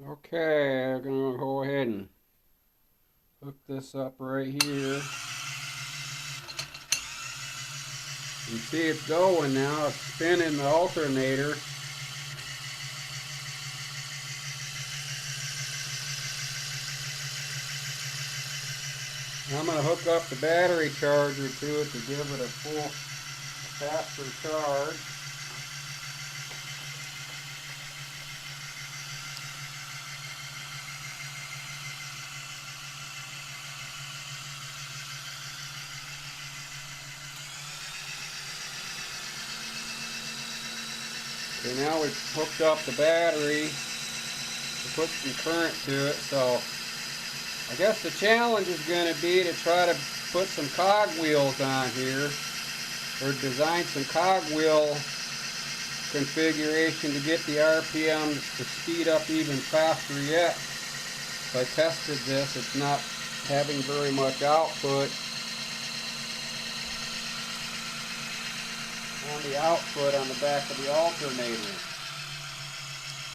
Okay, I'm going to go ahead and hook this up right here. You see it's going now, it's spinning the alternator. I'm going to hook up the battery charger to it to give it a full faster charge. Okay, now we've hooked up the battery to put some current to it, so I guess the challenge is going to be to try to put some cogwheels on here, or design some cogwheel configuration to get the RPMs to speed up even faster yet. So I tested this, it's not having very much output on the back of the alternator.